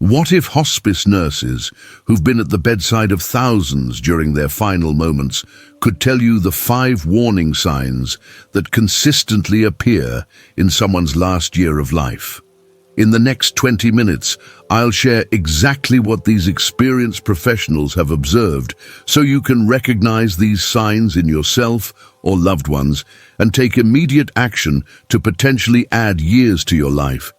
What if hospice nurses, who've been at the bedside of thousands during their final moments, could tell you the 5 warning signs that consistently appear in someone's last year of life? In the next 20 minutes, I'll share exactly what these experienced professionals have observed so you can recognize these signs in yourself or loved ones and take immediate action to potentially add years to your life.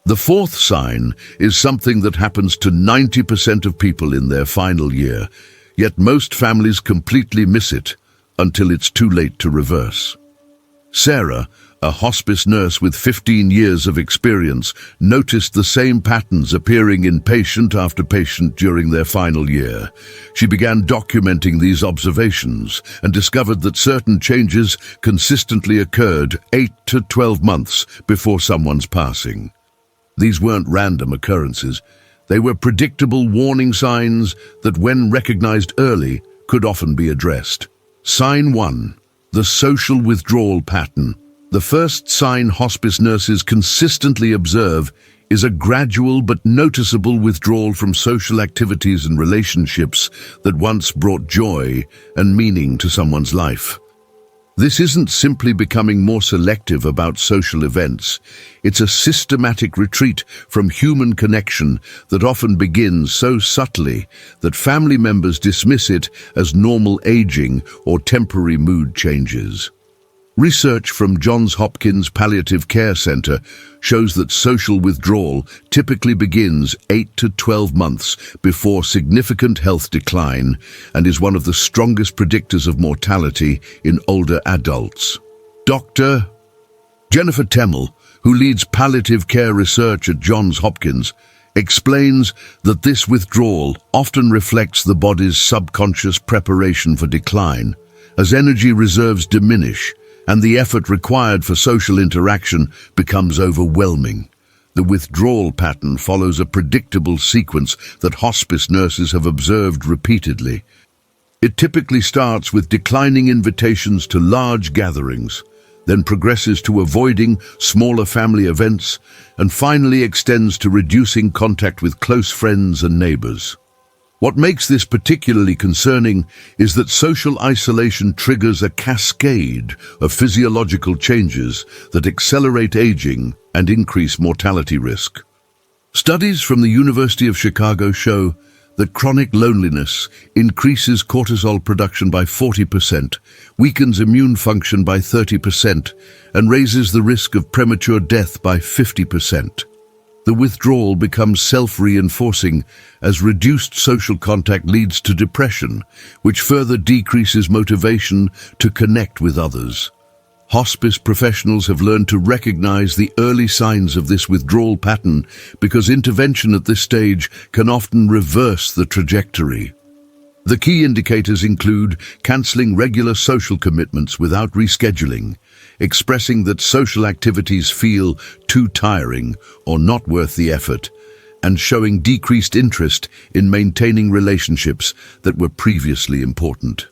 The 4th sign is something that happens to 90% of people in their final year, yet most families completely miss it until it's too late to reverse. Sarah, a hospice nurse with 15 years of experience, noticed the same patterns appearing in patient after patient during their final year. She began documenting these observations and discovered that certain changes consistently occurred 8 to 12 months before someone's passing. These weren't random occurrences. They were predictable warning signs that, when recognized early, could often be addressed. Sign 1. The social withdrawal pattern. The first sign hospice nurses consistently observe is a gradual but noticeable withdrawal from social activities and relationships that once brought joy and meaning to someone's life. This isn't simply becoming more selective about social events. It's a systematic retreat from human connection that often begins so subtly that family members dismiss it as normal aging or temporary mood changes. Research from Johns Hopkins Palliative Care Center shows that social withdrawal typically begins 8 to 12 months before significant health decline and is one of the strongest predictors of mortality in older adults. Dr. Jennifer Temmel, who leads palliative care research at Johns Hopkins, explains that this withdrawal often reflects the body's subconscious preparation for decline, as energy reserves diminish and the effort required for social interaction becomes overwhelming. The withdrawal pattern follows a predictable sequence that hospice nurses have observed repeatedly. It typically starts with declining invitations to large gatherings, then progresses to avoiding smaller family events, and finally extends to reducing contact with close friends and neighbors. What makes this particularly concerning is that social isolation triggers a cascade of physiological changes that accelerate aging and increase mortality risk. Studies from the University of Chicago show that chronic loneliness increases cortisol production by 40%, weakens immune function by 30%, and raises the risk of premature death by 50%. The withdrawal becomes self-reinforcing as reduced social contact leads to depression, which further decreases motivation to connect with others. Hospice professionals have learned to recognize the early signs of this withdrawal pattern because intervention at this stage can often reverse the trajectory. The key indicators include canceling regular social commitments without rescheduling, expressing that social activities feel too tiring or not worth the effort, and showing decreased interest in maintaining relationships that were previously important.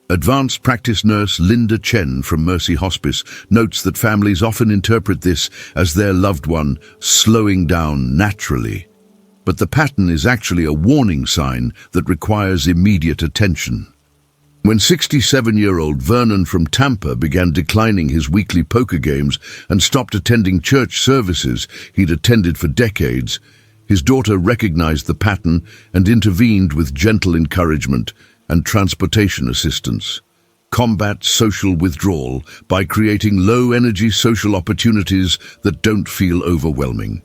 Advanced practice nurse Linda Chen from Mercy Hospice notes that families often interpret this as their loved one slowing down naturally. But the pattern is actually a warning sign that requires immediate attention. When 67-year-old Vernon from Tampa began declining his weekly poker games and stopped attending church services he'd attended for decades, his daughter recognized the pattern and intervened with gentle encouragement and transportation assistance. Combat social withdrawal by creating low-energy social opportunities that don't feel overwhelming.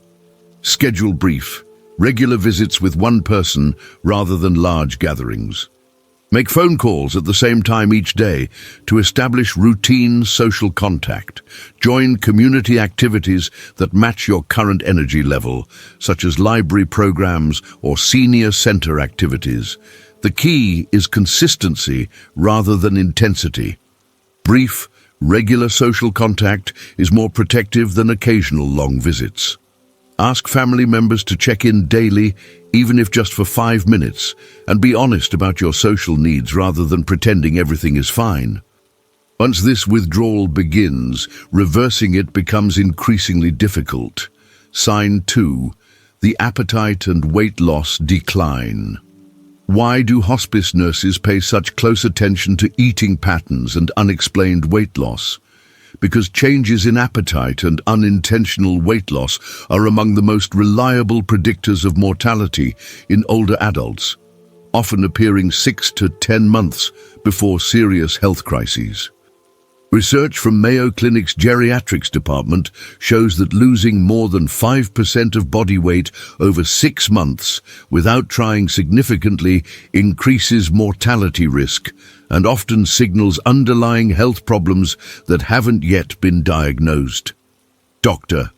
Schedule brief, regular visits with one person rather than large gatherings. Make phone calls at the same time each day to establish routine social contact. Join community activities that match your current energy level, such as library programs or senior center activities. The key is consistency rather than intensity. Brief, regular social contact is more protective than occasional long visits. Ask family members to check in daily, even if just for 5 minutes, and be honest about your social needs rather than pretending everything is fine. Once this withdrawal begins, reversing it becomes increasingly difficult. Sign 2. The appetite and weight loss decline. Why do hospice nurses pay such close attention to eating patterns and unexplained weight loss? Because changes in appetite and unintentional weight loss are among the most reliable predictors of mortality in older adults, often appearing 6 to 10 months before serious health crises. Research from Mayo Clinic's geriatrics department shows that losing more than 5% of body weight over 6 months without trying significantly increases mortality risk and often signals underlying health problems that haven't yet been diagnosed. Dr.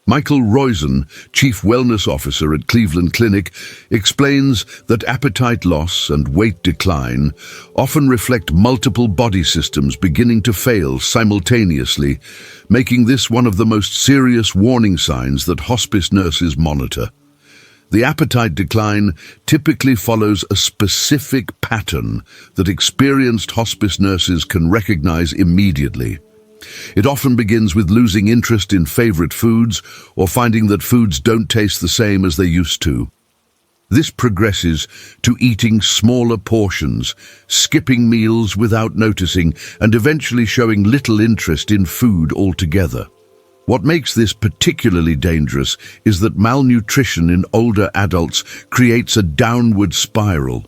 Michael Roizen, Chief Wellness Officer at Cleveland Clinic, explains that appetite loss and weight decline often reflect multiple body systems beginning to fail simultaneously, making this one of the most serious warning signs that hospice nurses monitor. The appetite decline typically follows a specific pattern that experienced hospice nurses can recognize immediately. It often begins with losing interest in favorite foods or finding that foods don't taste the same as they used to. This progresses to eating smaller portions, skipping meals without noticing, and eventually showing little interest in food altogether. What makes this particularly dangerous is that malnutrition in older adults creates a downward spiral.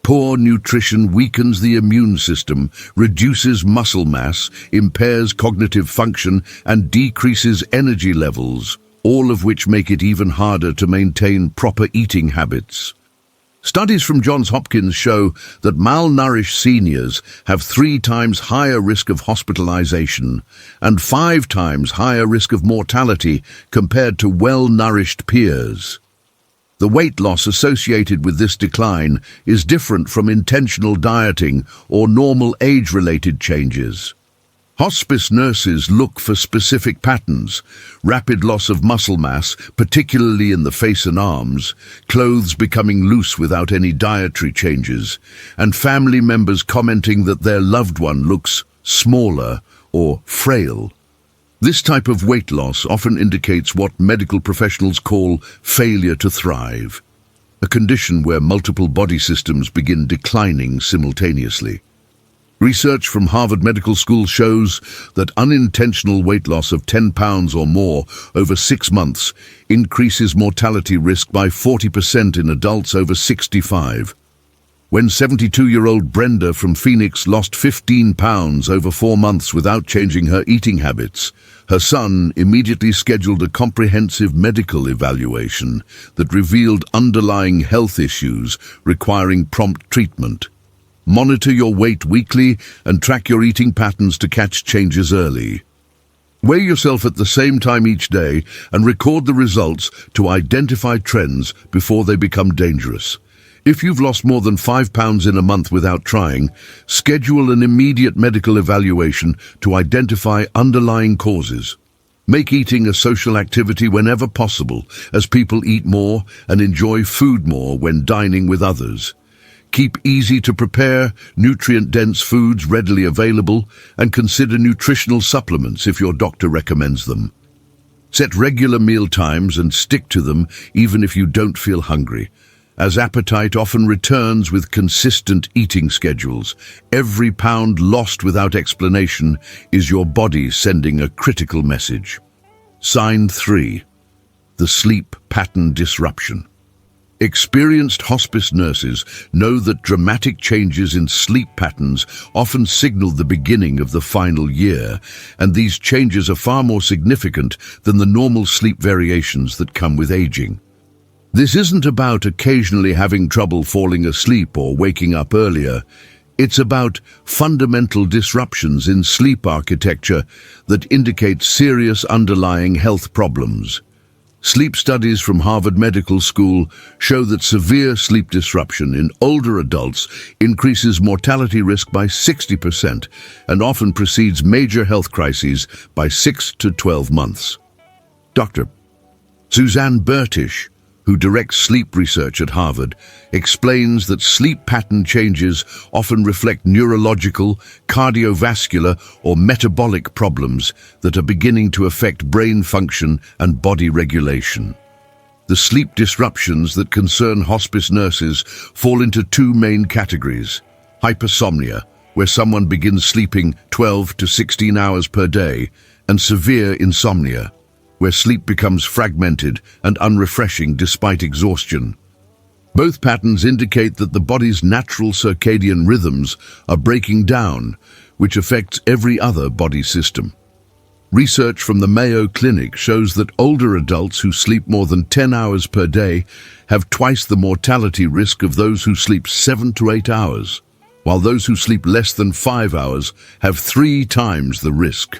Poor nutrition weakens the immune system, reduces muscle mass, impairs cognitive function, and decreases energy levels, all of which make it even harder to maintain proper eating habits. Studies from Johns Hopkins show that malnourished seniors have 3 times higher risk of hospitalization and 5 times higher risk of mortality compared to well-nourished peers. The weight loss associated with this decline is different from intentional dieting or normal age-related changes. Hospice nurses look for specific patterns: rapid loss of muscle mass, particularly in the face and arms, clothes becoming loose without any dietary changes, and family members commenting that their loved one looks smaller or frail. This type of weight loss often indicates what medical professionals call failure to thrive, a condition where multiple body systems begin declining simultaneously. Research from Harvard Medical School shows that unintentional weight loss of 10 pounds or more over 6 months increases mortality risk by 40% in adults over 65. When 72-year-old Brenda from Phoenix lost 15 pounds over 4 months without changing her eating habits, her son immediately scheduled a comprehensive medical evaluation that revealed underlying health issues requiring prompt treatment. Monitor your weight weekly and track your eating patterns to catch changes early. Weigh yourself at the same time each day and record the results to identify trends before they become dangerous. If you've lost more than 5 pounds in a month without trying, schedule an immediate medical evaluation to identify underlying causes. Make eating a social activity whenever possible, as people eat more and enjoy food more when dining with others. Keep easy-to-prepare, nutrient-dense foods readily available, and consider nutritional supplements if your doctor recommends them. Set regular meal times and stick to them even if you don't feel hungry, as appetite often returns with consistent eating schedules. Every pound lost without explanation is your body sending a critical message. Sign 3. The sleep pattern disruption. Experienced hospice nurses know that dramatic changes in sleep patterns often signal the beginning of the final year, and these changes are far more significant than the normal sleep variations that come with aging. This isn't about occasionally having trouble falling asleep or waking up earlier. It's about fundamental disruptions in sleep architecture that indicate serious underlying health problems. Sleep studies from Harvard Medical School show that severe sleep disruption in older adults increases mortality risk by 60% and often precedes major health crises by 6 to 12 months. Dr. Suzanne Bertish, who directs sleep research at Harvard, explains that sleep pattern changes often reflect neurological, cardiovascular, or metabolic problems that are beginning to affect brain function and body regulation. The The sleep disruptions that concern hospice nurses fall into two main categories: hypersomnia, where someone begins sleeping 12 to 16 hours per day, and severe insomnia, where sleep becomes fragmented and unrefreshing despite exhaustion. Both patterns indicate that the body's natural circadian rhythms are breaking down, which affects every other body system. Research from the Mayo Clinic shows that older adults who sleep more than 10 hours per day have twice the mortality risk of those who sleep 7 to 8 hours, while those who sleep less than 5 hours have 3 times the risk.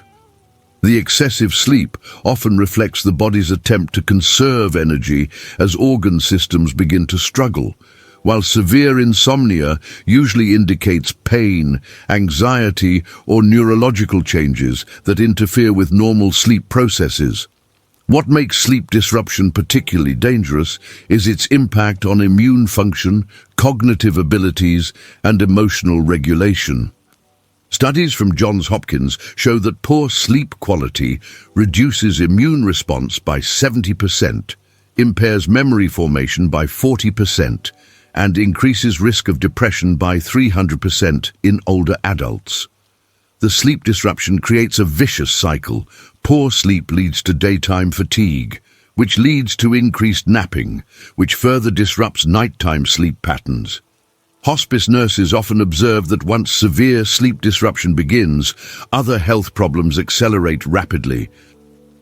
The excessive sleep often reflects the body's attempt to conserve energy as organ systems begin to struggle, while severe insomnia usually indicates pain, anxiety, or neurological changes that interfere with normal sleep processes. What makes sleep disruption particularly dangerous is its impact on immune function, cognitive abilities, and emotional regulation. Studies from Johns Hopkins show that poor sleep quality reduces immune response by 70%, impairs memory formation by 40%, and increases risk of depression by 300% in older adults. The sleep disruption creates a vicious cycle. Poor sleep leads to daytime fatigue, which leads to increased napping, which further disrupts nighttime sleep patterns. Hospice nurses often observe that once severe sleep disruption begins, other health problems accelerate rapidly.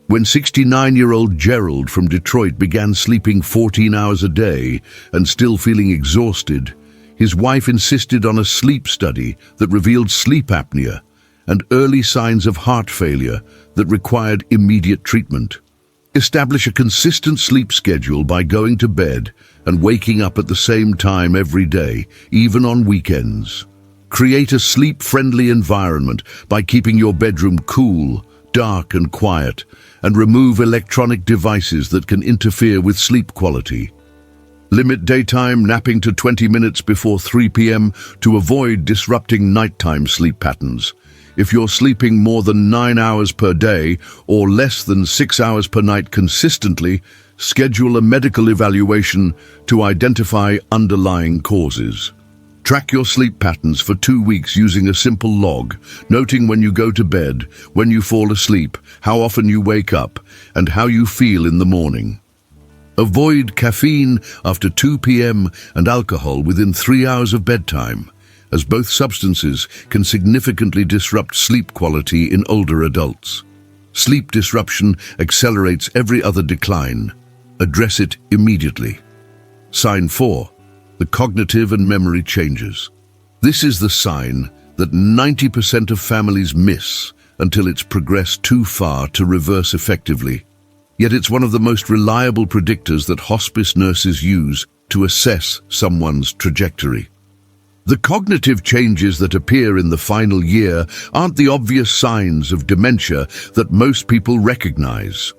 When 69-year-old Gerald from Detroit began sleeping 14 hours a day and still feeling exhausted, his wife insisted on a sleep study that revealed sleep apnea and early signs of heart failure that required immediate treatment. Establish a consistent sleep schedule by going to bed and waking up at the same time every day, even on weekends. Create a sleep-friendly environment by keeping your bedroom cool, dark and quiet, and remove electronic devices that can interfere with sleep quality. Limit daytime napping to 20 minutes before 3 p.m. to avoid disrupting nighttime sleep patterns. If you're sleeping more than 9 hours per day or less than 6 hours per night consistently, schedule a medical evaluation to identify underlying causes. Track your sleep patterns for 2 weeks using a simple log, noting when you go to bed, when you fall asleep, how often you wake up, and how you feel in the morning. Avoid caffeine after 2 p.m. and alcohol within 3 hours of bedtime, as both substances can significantly disrupt sleep quality in older adults. Sleep disruption accelerates every other decline. Address it immediately. Sign 4. The cognitive and memory changes. This is the sign that 90% of families miss until it's progressed too far to reverse effectively. Yet it's one of the most reliable predictors that hospice nurses use to assess someone's trajectory. The cognitive changes that appear in the final year aren't the obvious signs of dementia that most people recognize.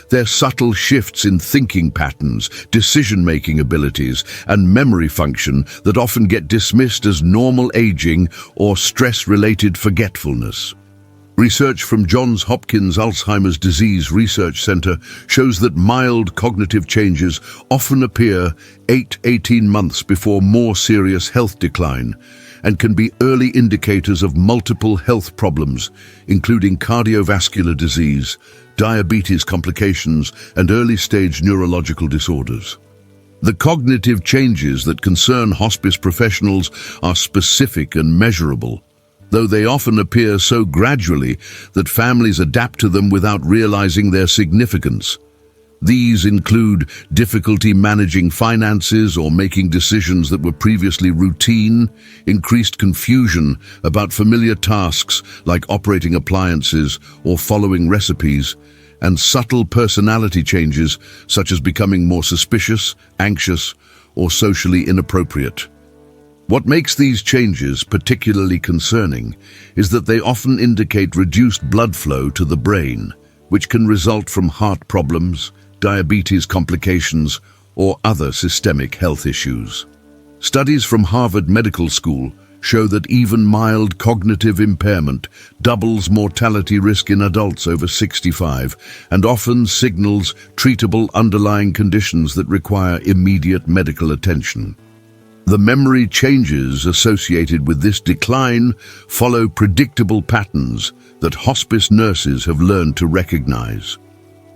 They're subtle shifts in thinking patterns, decision-making abilities, and memory function that often get dismissed as normal aging or stress-related forgetfulness. Research from Johns Hopkins Alzheimer's Disease Research Center shows that mild cognitive changes often appear 18 months before more serious health decline and can be early indicators of multiple health problems, including cardiovascular disease, diabetes complications, and early-stage neurological disorders. The cognitive changes that concern hospice professionals are specific and measurable, though they often appear so gradually that families adapt to them without realizing their significance. These include difficulty managing finances or making decisions that were previously routine, increased confusion about familiar tasks like operating appliances or following recipes, and subtle personality changes such as becoming more suspicious, anxious, or socially inappropriate. What makes these changes particularly concerning is that they often indicate reduced blood flow to the brain, which can result from heart problems, diabetes complications, or other systemic health issues. Studies from Harvard Medical School show that even mild cognitive impairment doubles mortality risk in adults over 65 and often signals treatable underlying conditions that require immediate medical attention. The memory changes associated with this decline follow predictable patterns that hospice nurses have learned to recognize.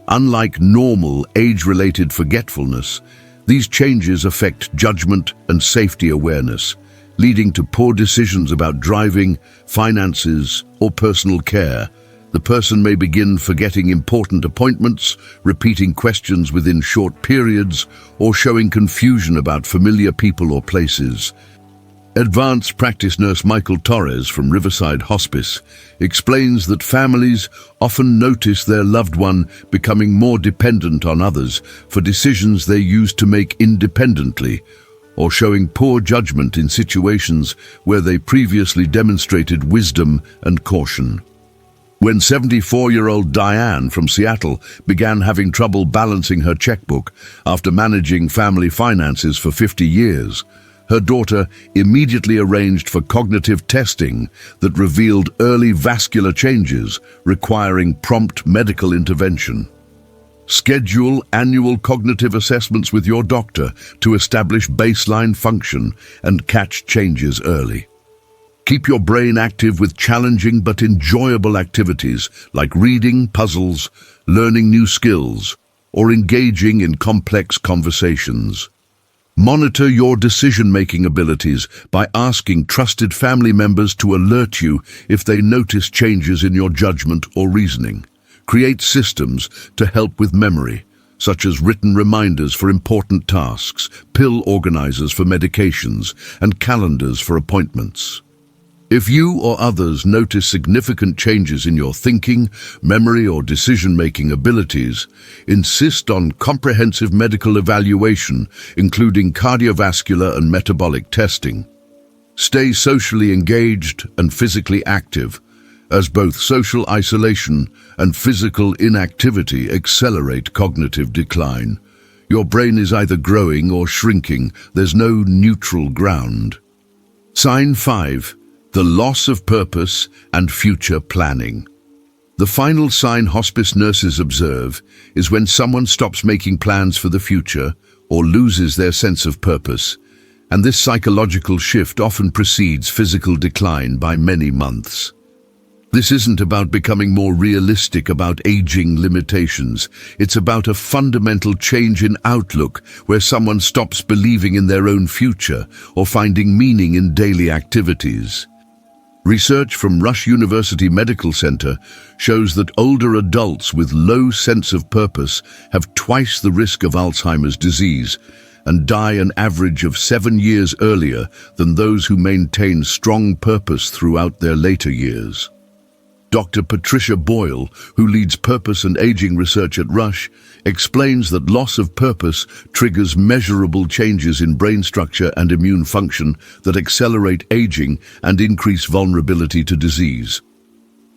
Unlike normal age-related forgetfulness, these changes affect judgment and safety awareness, leading to poor decisions about driving, finances, or personal care. The person may begin forgetting important appointments, repeating questions within short periods, or showing confusion about familiar people or places. Advanced practice nurse Michael Torres from Riverside Hospice explains that families often notice their loved one becoming more dependent on others for decisions they used to make independently, or showing poor judgment in situations where they previously demonstrated wisdom and caution. When 74-year-old Diane from Seattle began having trouble balancing her checkbook after managing family finances for 50 years, her daughter immediately arranged for cognitive testing that revealed early vascular changes requiring prompt medical intervention. Schedule annual cognitive assessments with your doctor to establish baseline function and catch changes early. Keep your brain active with challenging but enjoyable activities like reading, puzzles, learning new skills, or engaging in complex conversations. Monitor your decision-making abilities by asking trusted family members to alert you if they notice changes in your judgment or reasoning. Create systems to help with memory, such as written reminders for important tasks, pill organizers for medications, and calendars for appointments. If you or others notice significant changes in your thinking, memory, or decision-making abilities, insist on comprehensive medical evaluation, including cardiovascular and metabolic testing. Stay socially engaged and physically active, as both social isolation and physical inactivity accelerate cognitive decline. Your brain is either growing or shrinking. There's no neutral ground. Sign 5. The loss of purpose and future planning. The final sign hospice nurses observe is when someone stops making plans for the future or loses their sense of purpose, and this psychological shift often precedes physical decline by many months. This isn't about becoming more realistic about aging limitations. It's about a fundamental change in outlook where someone stops believing in their own future or finding meaning in daily activities. Research from Rush University Medical Center shows that older adults with low sense of purpose have twice the risk of Alzheimer's disease and die an average of 7 years earlier than those who maintain strong purpose throughout their later years. Dr. Patricia Boyle, who leads purpose and aging research at Rush, explains that loss of purpose triggers measurable changes in brain structure and immune function that accelerate aging and increase vulnerability to disease.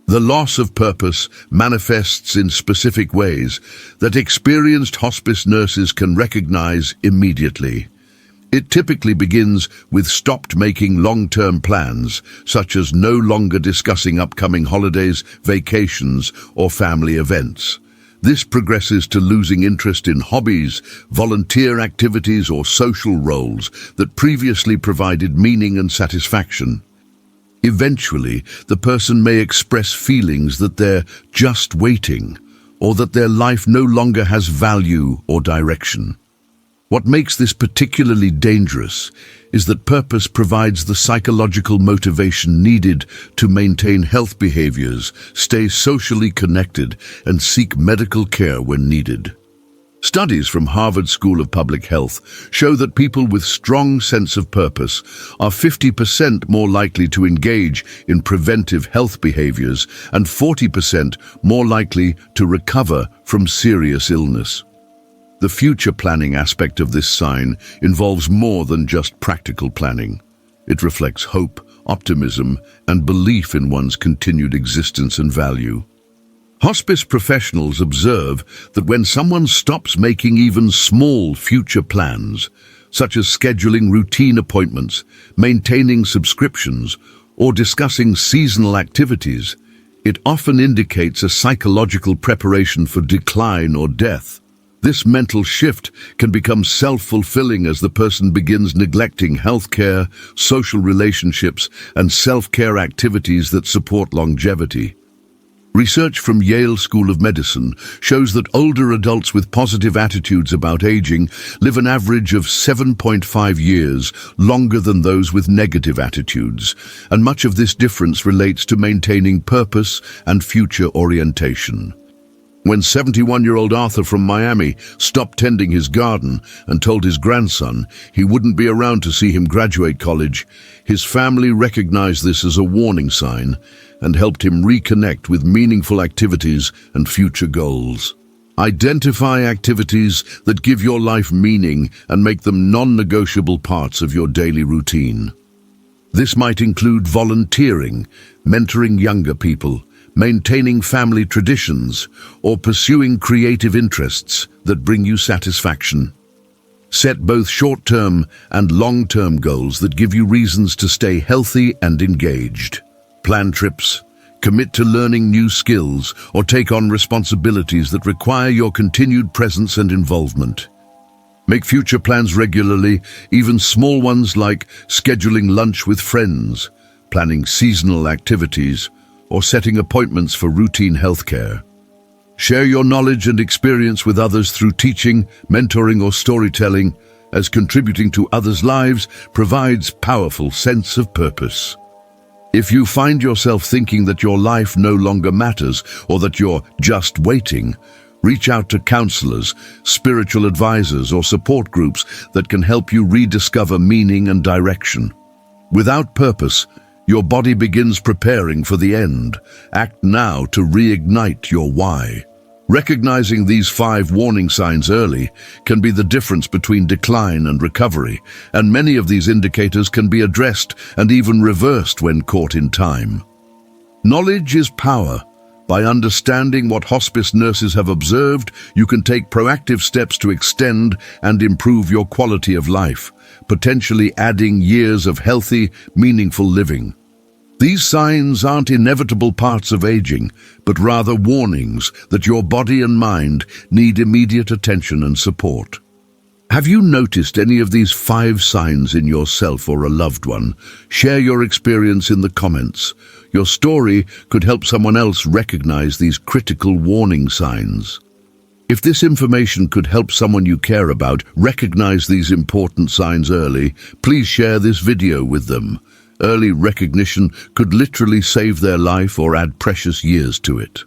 The loss of purpose manifests in specific ways that experienced hospice nurses can recognize immediately. It typically begins with stopped making long-term plans, such as no longer discussing upcoming holidays, vacations, or family events. This progresses to losing interest in hobbies, volunteer activities, or social roles that previously provided meaning and satisfaction. Eventually, the person may express feelings that they're just waiting, or that their life no longer has value or direction. What makes this particularly dangerous is that purpose provides the psychological motivation needed to maintain health behaviors, stay socially connected, and seek medical care when needed. Studies from Harvard School of Public Health show that people with strong sense of purpose are 50% more likely to engage in preventive health behaviors and 40% more likely to recover from serious illness. The future planning aspect of this sign involves more than just practical planning. It reflects hope, optimism, and belief in one's continued existence and value. Hospice professionals observe that when someone stops making even small future plans, such as scheduling routine appointments, maintaining subscriptions, or discussing seasonal activities, it often indicates a psychological preparation for decline or death. This mental shift can become self-fulfilling as the person begins neglecting healthcare, social relationships, and self-care activities that support longevity. Research from Yale School of Medicine shows that older adults with positive attitudes about aging live an average of 7.5 years longer than those with negative attitudes, and much of this difference relates to maintaining purpose and future orientation. When 71-year-old Arthur from Miami stopped tending his garden and told his grandson he wouldn't be around to see him graduate college, his family recognized this as a warning sign and helped him reconnect with meaningful activities and future goals. Identify activities that give your life meaning and make them non-negotiable parts of your daily routine. This might include volunteering, mentoring younger people, maintaining family traditions, or pursuing creative interests that bring you satisfaction. Set both short-term and long-term goals that give you reasons to stay healthy and engaged. Plan trips, commit to learning new skills, or take on responsibilities that require your continued presence and involvement. Make future plans regularly, even small ones like scheduling lunch with friends, planning seasonal activities, or setting appointments for routine healthcare. Share your knowledge and experience with others through teaching, mentoring, or storytelling, as contributing to others' lives provides powerful sense of purpose. If you find yourself thinking that your life no longer matters or that you're just waiting, reach out to counselors, spiritual advisors, or support groups that can help you rediscover meaning and direction. Without purpose, your body begins preparing for the end. Act now to reignite your why. Recognizing these 5 warning signs early can be the difference between decline and recovery, and many of these indicators can be addressed and even reversed when caught in time. Knowledge is power. By understanding what hospice nurses have observed, you can take proactive steps to extend and improve your quality of life, potentially adding years of healthy, meaningful living. These signs aren't inevitable parts of aging, but rather warnings that your body and mind need immediate attention and support. Have you noticed any of these 5 signs in yourself or a loved one? Share your experience in the comments. Your story could help someone else recognize these critical warning signs. If this information could help someone you care about recognize these important signs early, please share this video with them. Early recognition could literally save their life or add precious years to it.